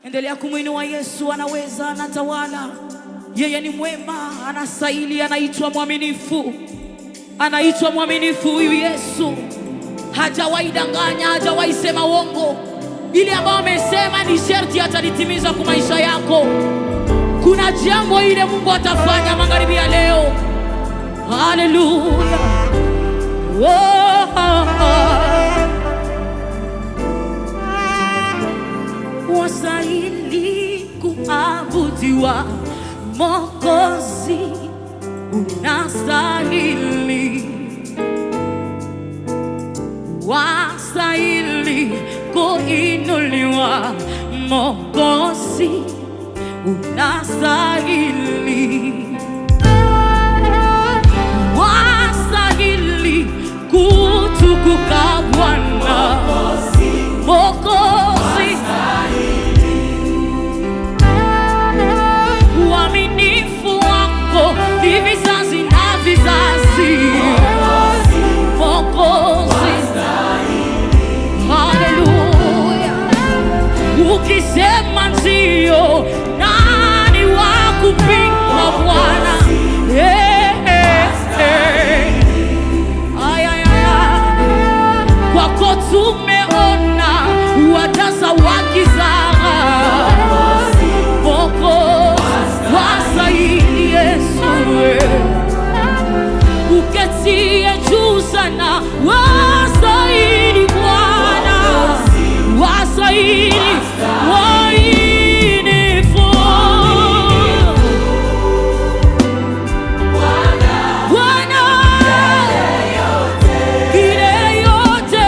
Endelea kumuinua Yesu, anaweza, anatawala. Yeye ni mwema, anastahili, anaitwa mwaminifu. Anaitwa mwaminifu huyu Yesu. Hajawahi danganya, hajawahi sema uongo. Ile ambayo amesema ni sharti atalitimiza kwa maisha yako. Kuna jambo ile Mungu atafanya magharibi ya leo. Haleluya. Wastahili kuabudiwa, Mwokozi unastahili. Wastahili kuinuliwa, Mwokozi unastahili. Wastahili kutukuka Bwana, Mwokozi. Uaminifu wako ni vizazi na vizazi, Mwokozi. Haleluya. Ukisema ndio, nani wa kupinga Bwana? Kwako tumeona watasa wakizaa, Mwokozi wastahili Yesu. Uketie juu sana, wastahili Bwana, wastahili wainifu. Bwana ile yote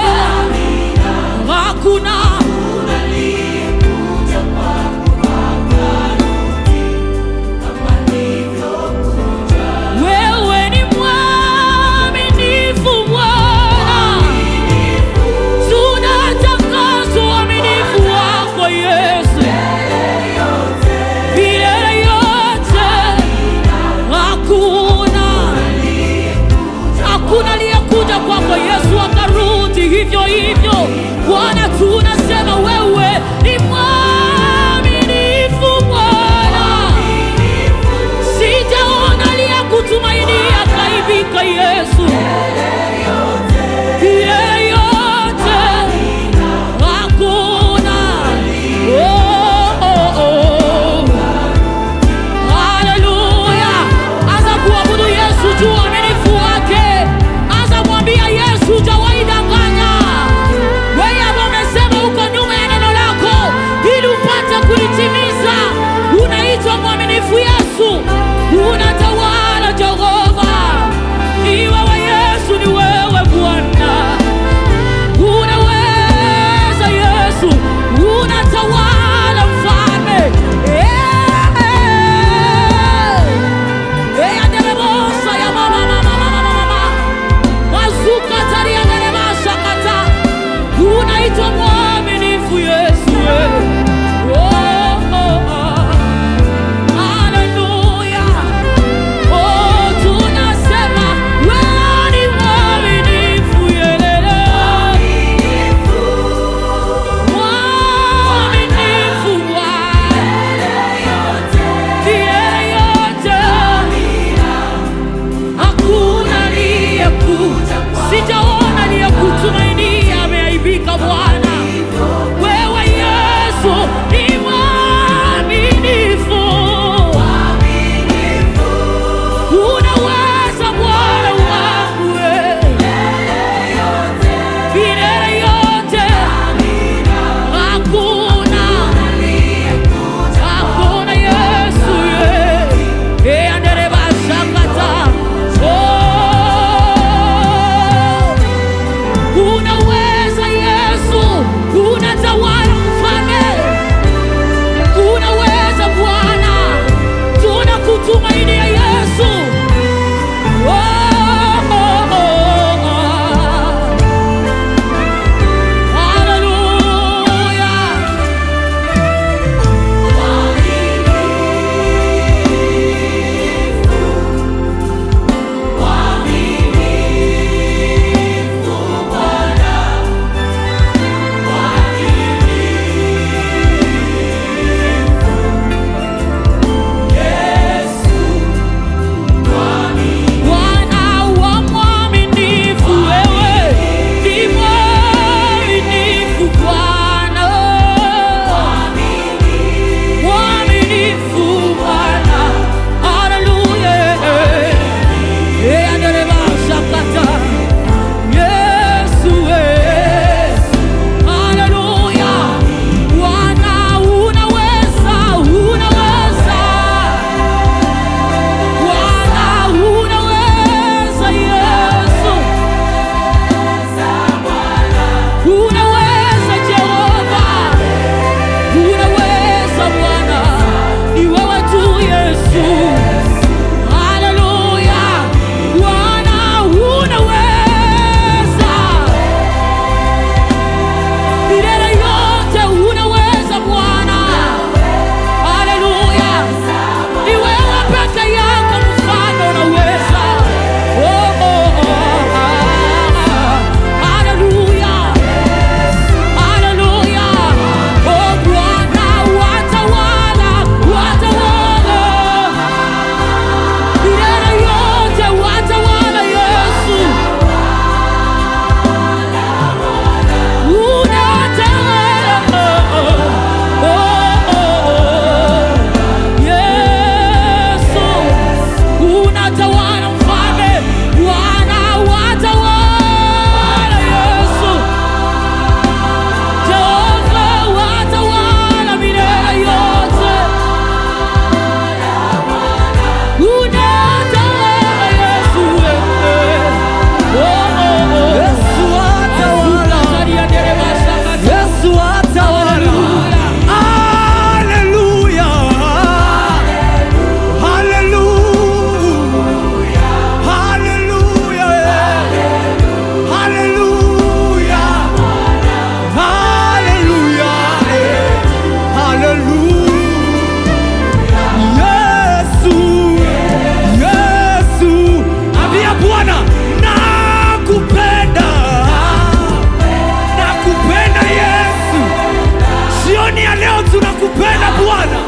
tunakupenda Bwana,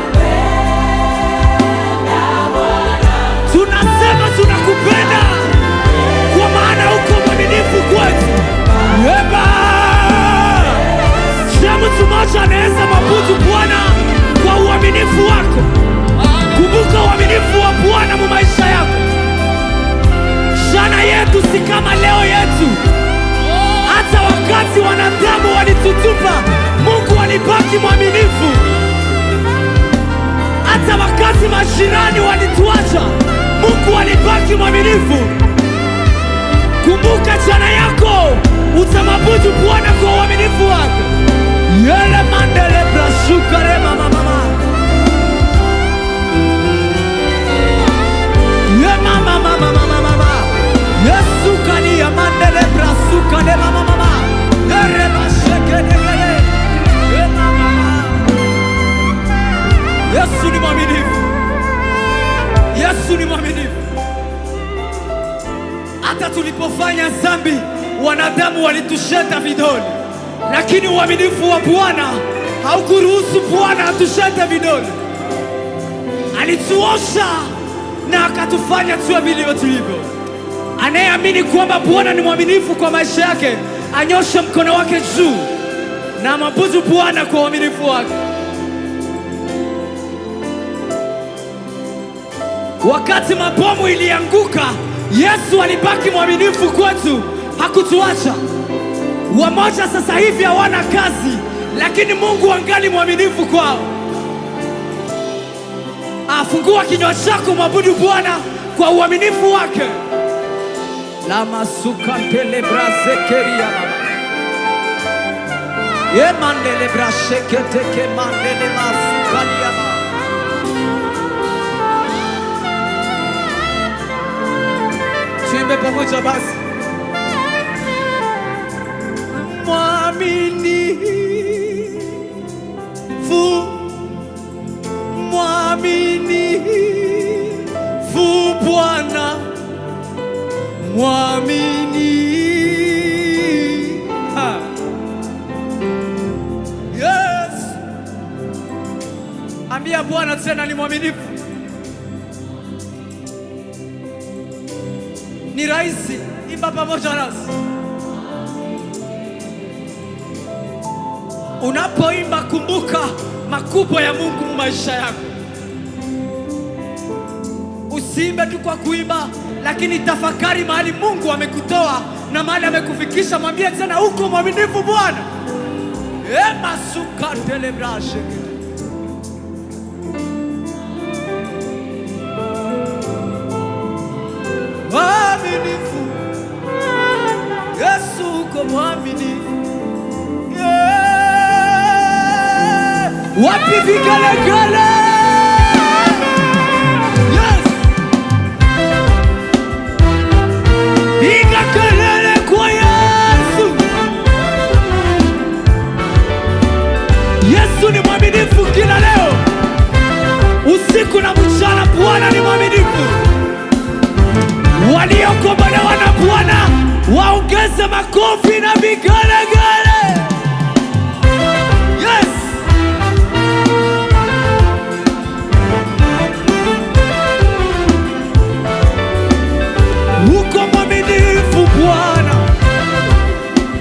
tunasema tunakupenda kwa maana uko mwaminifu kwetu. Eba mtu mmoja anaweza mabudu Bwana kwa uaminifu wako. Kumbuka uaminifu wa Bwana mu maisha yako. Jana yetu si kama leo yetu. Hata wakati wanadamu walitutupa, Mungu alibaki mwaminifu. Hata wakati majirani walituacha, Mungu alibaki mwaminifu. Kumbuka jana yako, utamabudu Bwana kwa uaminifu wako. Yele mandele brasuka re mama mama. Ye mama mama mama mama. Yesu kani ya mandele brasuka re mama mama. Yere basheke negele. Ye mama mama. Yesu ni mwaminifu. Yesu ni mwaminifu. Hata tulipofanya dhambi, wanadamu walitusheta vidole, lakini uaminifu wa Bwana haukuruhusu Bwana atushete vidole. Alituosha na akatufanya tuwe vile tulivyo. Anayeamini kwamba Bwana ni mwaminifu kwa maisha yake, anyoshe mkono wake juu na mabudu Bwana kwa uaminifu wake. Wakati mabomu ilianguka, Yesu alibaki mwaminifu kwetu, hakutuacha. Wamoja sasa hivi hawana kazi, lakini Mungu angali mwaminifu kwao. Afungua kinywa chako, mwabudu Bwana kwa uaminifu wake. La masuka tele brazekeria mama. Ye mandele brashekete ke mandele masuka liama. Tuimbe pamoja basi. Mwaminifu, mwaminifu Bwana, mwaminifu. Yes. Ambia Bwana tena ni mwaminifu. Ni rahisi, imba pamoja nasi. Unapoimba kumbuka makubwa ya Mungu mu maisha yako. Usiimbe tu kwa kuimba, lakini tafakari mahali Mungu amekutoa na mahali amekufikisha. Mwambie tena uko mwaminifu Bwana. Masuka telebrashe. Mwaminifu. Yesu uko mwaminifu. Wapi vigelegele? Yes. Piga kelele kwa Yesu. Yesu ni mwaminifu kila leo, usiku na mchana. Bwana ni mwaminifu. Waliokombolewa na Bwana waongeze makofi na vigelegele. Yes. Uko mwaminifu Bwana,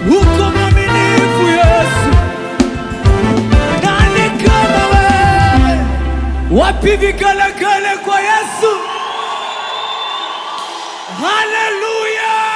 uko mwaminifu Yesu. Nani kama wewe? Wapi vigelegele kwa Yesu? Hallelujah.